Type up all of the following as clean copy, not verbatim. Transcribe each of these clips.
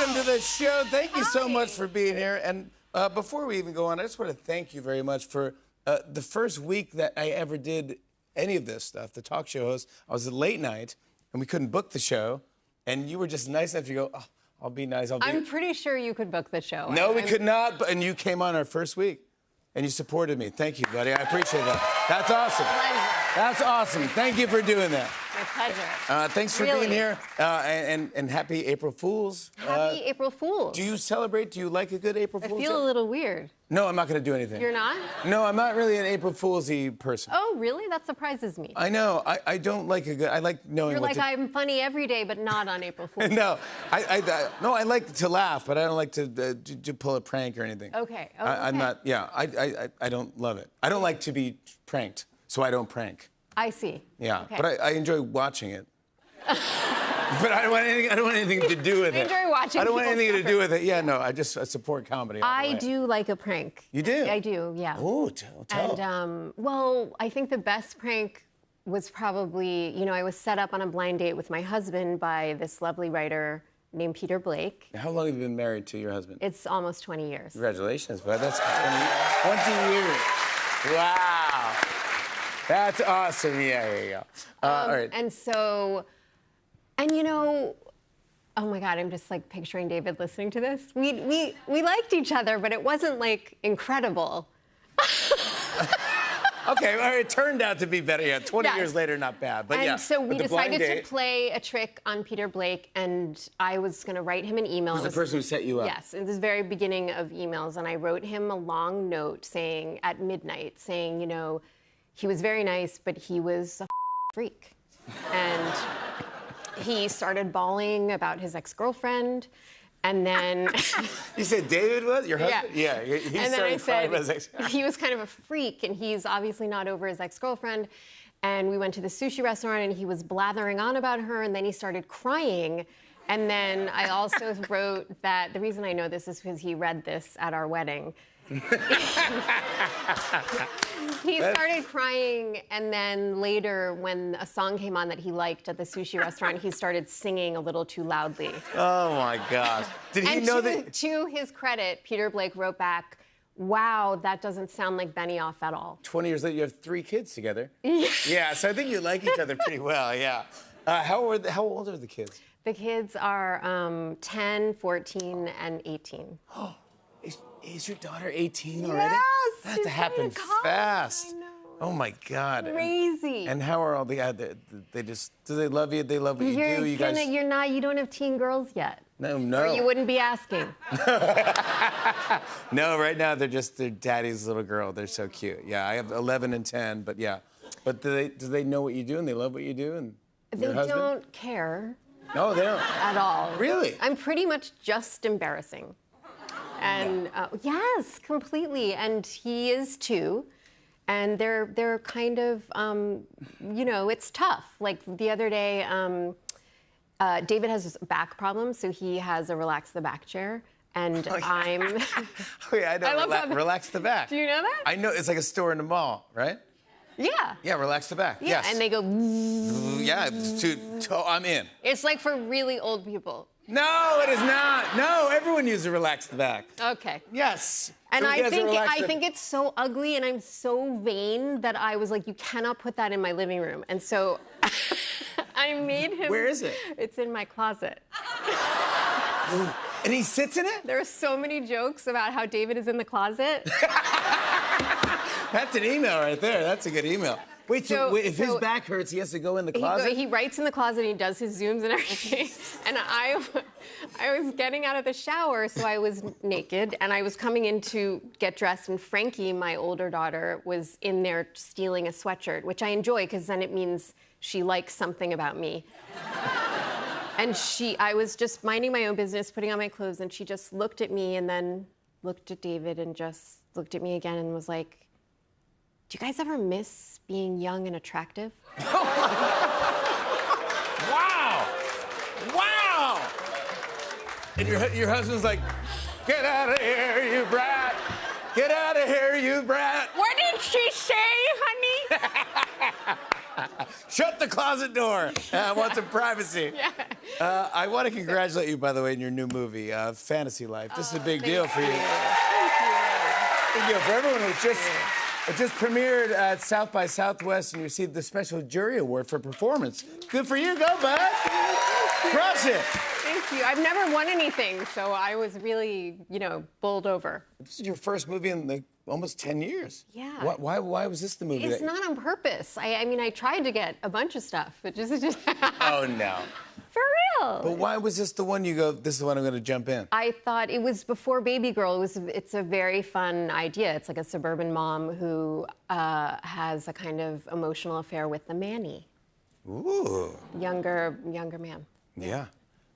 welcome to the show. Thank you so much for being here. And before we even go on, I just want to thank you very much for the first week that I ever did any of this stuff, the talk show host. I was at late night, and we couldn't book the show. And you were just nice enough to go, oh, I'll be nice. I'm pretty sure you could book the show. No, we could not. And you came on our first week, and you supported me. Thank you, buddy. I appreciate that. That's awesome. Pleasure. That's awesome. Thank you for doing that. My pleasure. Thanks for being here, and happy April Fools. Happy April Fools. Do you celebrate? Do you like a good April Fool's? I feel a little weird. No, I'm not going to do anything. You're not? No, I'm not really an April Fool's-y person. Oh, really? That surprises me. I know. I don't like a good. I like knowing. You're what like, I'm funny every day, but not on April Fool's. No, I like to laugh, but I don't like to pull a prank or anything. Okay. Oh, I'm okay. not. Yeah, I don't love it. I don't like to be pranked, so I don't prank. I see. Yeah, Okay. but I enjoy watching it. But I don't want anything to do with it. I enjoy watching I don't want people anything to suffer. do with it. Yeah, no, I support comedy. all the I way. do like a prank. You do? I do, yeah. Oh, tell. And, well, I think the best prank was probably, I was set up on a blind date with my husband by this lovely writer named Peter Blake. How long have you been married to your husband? It's almost 20 years. Congratulations, bud. That's 20 years. Wow. That's awesome. Yeah. All right. And so, oh my God, I'm just like picturing David listening to this. We liked each other, but it wasn't like incredible. Okay, well, it turned out to be better. Yeah, 20 Yes. years later, not bad. But And yeah. so we but the blind decided date, to play a trick on Peter Blake, and I was going to write him an email. was the person who set you up. Yes, in the very beginning of emails, and I wrote him a long note saying, at midnight, saying, he was very nice, but he was a freak. And he started bawling about his ex-girlfriend, and then... You said David was? Your husband? Yeah. He And then I started crying about his said ex- he was kind of a freak, and he's obviously not over his ex-girlfriend. And we went to the sushi restaurant, and he was blathering on about her, and then he started crying. And then I also wrote that the reason I know this is because he read this at our wedding. He started crying, and then later, when a song came on that he liked at the sushi restaurant, he started singing a little too loudly. Oh, my gosh. Did he And know to, that? to his credit, Peter Blake wrote back, "Wow, that doesn't sound like Benioff at all." 20 years later, you have 3 kids together. Yeah, so I think you like each other pretty well, yeah. How old are the kids? The kids are 10, 14, and 18. Is your daughter 18 already? Yes, That had she's to happen going to college. fast. I know. Oh my God. Crazy. And how are all the they just do they love you? They love what you do. You guys. You don't have teen girls yet. No. Or you wouldn't be asking. No, right now they're daddy's little girl. They're so cute. Yeah, I have 11 and 10, but yeah. But do they know what you do and they love what you do and They your husband? don't care No, they don't. at all. Really? I'm pretty much just embarrassing. And yes, completely. And he is too. And they're kind of, it's tough. Like the other day, David has back problems, so he has a relax the back chair. And I'm... Oh, yeah, I know. I love how relax the back. Do you know that? I know. It's like a store in the mall, right? Yeah. Yeah, relax the back. Yeah, Yes. and they go... Yeah, I'm in. It's like for really old people. No, it is not. No, everyone uses relax the back. Okay. Yes. And So he I doesn't relax the- think it's so ugly, and I'm so vain that I was like, you cannot put that in my living room. And so I made him... Where is it? It's in my closet. And he sits in it? There are so many jokes about how David is in the closet. That's an email right there. That's a good email. Wait, so if his so- back hurts, he has to go in the closet? He writes in the closet, and he does his Zooms and everything. And I was getting out of the shower, so I was naked, and I was coming in to get dressed, and Frankie, my older daughter, was in there stealing a sweatshirt, which I enjoy, because then it means she likes something about me. And I was just minding my own business, putting on my clothes, and she just looked at me and then looked at David and just looked at me again and was like, "Do you guys ever miss being young and attractive?" Wow! Wow! And your husband's like, "Get out of here, you brat! Get out of here, you brat!" What did she say, honey? Shut the closet door. I want some privacy. Yeah. I want to congratulate you, by the way, in your new movie, Fantasy Life. This is a big deal for you. Big deal for everyone. It just premiered at South by Southwest and you received the Special Jury Award for performance. Good for you. Go, bud. Crush it. Thank you. I've never won anything, so I was really, bowled over. This is your first movie in almost 10 years. Yeah. Why was this the movie? It's not on purpose. I mean, I tried to get a bunch of stuff, but just Oh, no. For real. But why was this the one you go, this is the one I'm going to jump in? I thought it was before Baby Girl. It's a very fun idea. It's like a suburban mom who has a kind of emotional affair with the Manny. Ooh. Younger man. Yeah.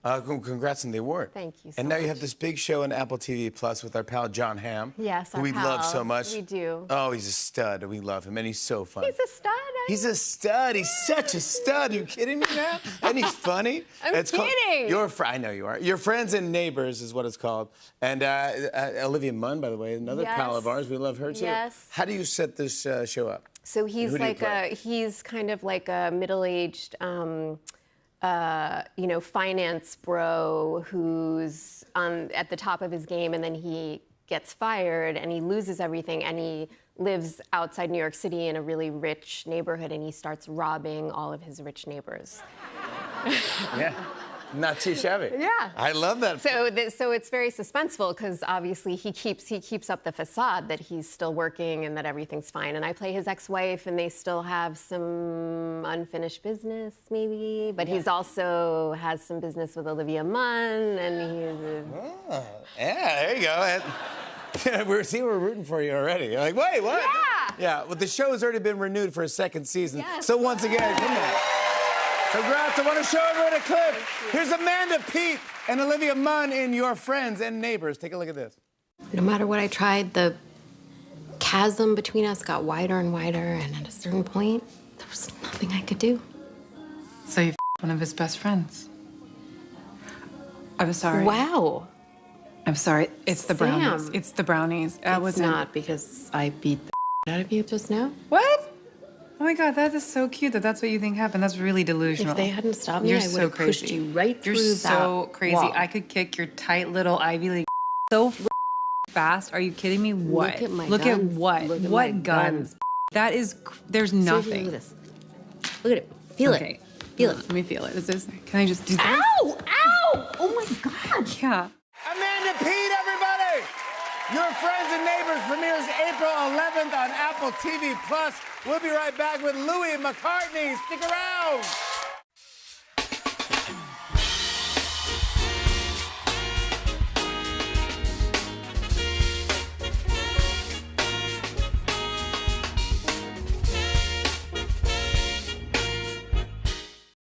Congrats on the award. Thank you so And now much. you have this big show on Apple TV Plus with our pal John Hamm. Yes, who our we love pal. so much. We do. Oh, he's a stud. We love him, and he's so fun. He's a stud. He's a stud. He's such a stud. Are you kidding me now? And he's funny. I'm kidding. I know you are. Your Friends and Neighbors is what it's called. And Olivia Munn, by the way, another pal of ours. We love her too. Yes. How do you set this show up? So he's Who do you play? he's kind of like a middle-aged, finance bro who's at the top of his game, and then he gets fired and he loses everything, and he lives outside New York City in a really rich neighborhood, and he starts robbing all of his rich neighbors. Yeah. Not too shabby. Yeah. I love that. So it's very suspenseful because obviously he keeps up the facade that he's still working and that everything's fine. And I play his ex-wife, and they still have some unfinished business, maybe. But he's also has some business with Olivia Munn, and he's. Yeah, there you go. We're rooting for you already. You're like, wait, what? Yeah. Yeah. Well, the show has already been renewed for a second season. Yes. So once again, come on. Congrats. I want to show everyone a clip. Here's Amanda Peet and Olivia Munn in Your Friends and Neighbors. Take a look at this. No matter what I tried, the chasm between us got wider and wider, and at a certain point, there was nothing I could do. So you one of his best friends. I'm sorry. Wow. I'm sorry. It's the Sam. brownies. It's the brownies. It's not because I beat the out of you just now. What? Oh my God, that is so cute that's what you think happened. That's really delusional. If they hadn't stopped me, You're I would so have pushed crazy. you right through You're so that crazy. wall. I could kick your tight little Ivy League so fast. Are you kidding me? What? Look at my Look guns. at what? Look at what my guns? guns. That is. There's Seriously, nothing. look at this. Look at it. Feel Okay. it. Feel it. Let me feel it. Is this? Can I just do this? Ow! Ow! Oh my God! Yeah. Amanda Peet, everybody! Your Friends and Neighbors premieres April 11th on Apple TV+. We'll be right back with Louis McCartney. Stick around.